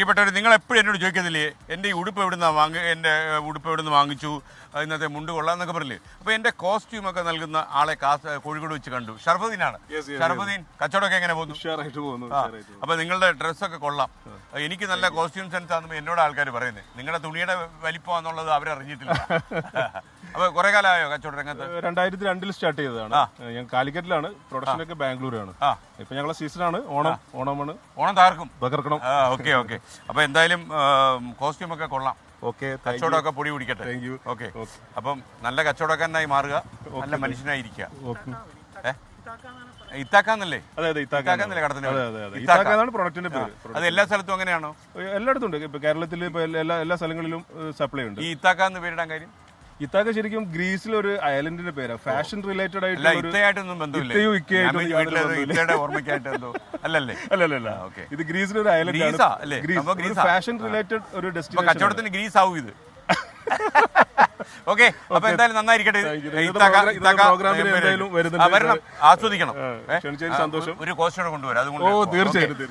പ്രിയപ്പെട്ടവർ, നിങ്ങൾ എപ്പോഴും എന്നോട് ചോദിക്കുന്നില്ലേ എൻ്റെ ഈ ഉടുപ്പ് എൻ്റെ ഉടുപ്പ് എവിടുന്ന് വാങ്ങിച്ചു, ഇന്നത്തെ മുണ്ട് കൊള്ളാന്നൊക്കെ പറഞ്ഞില്ലേ. അപ്പോൾ എൻ്റെ കോസ്റ്റ്യൂമൊക്കെ നൽകുന്ന ആളെ കോഴിക്കോട് വെച്ച് കണ്ടു. ഷർഫുദ്ദീനാണ്. ഷർഫുദ്ദീൻ, കച്ചവടമൊക്കെ എങ്ങനെ പോകുന്നു? അപ്പോൾ നിങ്ങളുടെ ഡ്രസ്സൊക്കെ കൊള്ളാം. എനിക്ക് നല്ല കോസ്റ്റ്യൂം സെൻസ് ആണെന്ന് എന്നോട് ആൾക്കാർ പറയുന്നത്. നിങ്ങളുടെ തുണിയുടെ വലിപ്പമാണെന്നുള്ളത് അവരറിഞ്ഞിട്ടില്ല. അപ്പോൾ കുറേ കാലമായോ കച്ചവട രംഗത്ത്? 2002 സ്റ്റാർട്ട് ചെയ്തതാണ്. ഞാൻ കാലിക്കറ്റിലാണ്, പ്രൊഡക്ഷൻ ഒക്കെ ബാംഗ്ലൂരാണ്. ഇപ്പൊ ഞങ്ങളെ സീസണാണ്, ഓണമാണ്. ഓണം തകർക്കും. ഓക്കെ. അപ്പോൾ എന്തായാലും കോസ്റ്റ്യൂം ഒക്കെ കൊള്ളാം. ഓക്കെ, കച്ചവടമൊക്കെ പൊടി പിടിക്കട്ടെ. ഓക്കെ, അപ്പം നല്ല കച്ചവടക്കാരനായി മാറുക, നല്ല മനുഷ്യനായി ഇരിക്കുക. ഇത്താക്കാന്നല്ലേ? ഇത്താക്കാന്നല്ലേ കടത്തിന് പ്രൊഡക്റ്റിന്റെ പേര്. അത് എല്ലാ സ്ഥലത്തും അങ്ങനെയാണോ? എല്ലായിടത്തും ഉണ്ട്. ഇപ്പൊ കേരളത്തിൽ ഇപ്പൊ എല്ലാ സ്ഥലങ്ങളിലും സപ്ലൈ ഉണ്ട്. ഈ ഇത്താക്കാന്ന് പേരിടാൻ കാര്യം? ഇത്താക്ക ശരിക്കും ഗ്രീസിലെ ഒരു ഐലൻഡിന്റെ പേരാണ്. ഫാഷൻ റിലേറ്റഡ് ആയിട്ട് അല്ലല്ല. ഇത് ഗ്രീസിലെ ഒരു ഐലൻഡ് ആണ്. ഫാഷൻ റിലേറ്റഡ് ഒരു ഡെസ്റ്റിനേഷൻ. കച്ചവടത്തിന് ഗ്രീസ് ആവും ഇത്. ഓക്കെ, അപ്പൊ എന്തായാലും നന്നായിരിക്കട്ടെ. വരണം, ആസ്വദിക്കണം. സന്തോഷം. ഒരു കോസ്റ്റ്യൂടെ കൊണ്ടുവരാം. അതുകൊണ്ട് തീർച്ചയായും.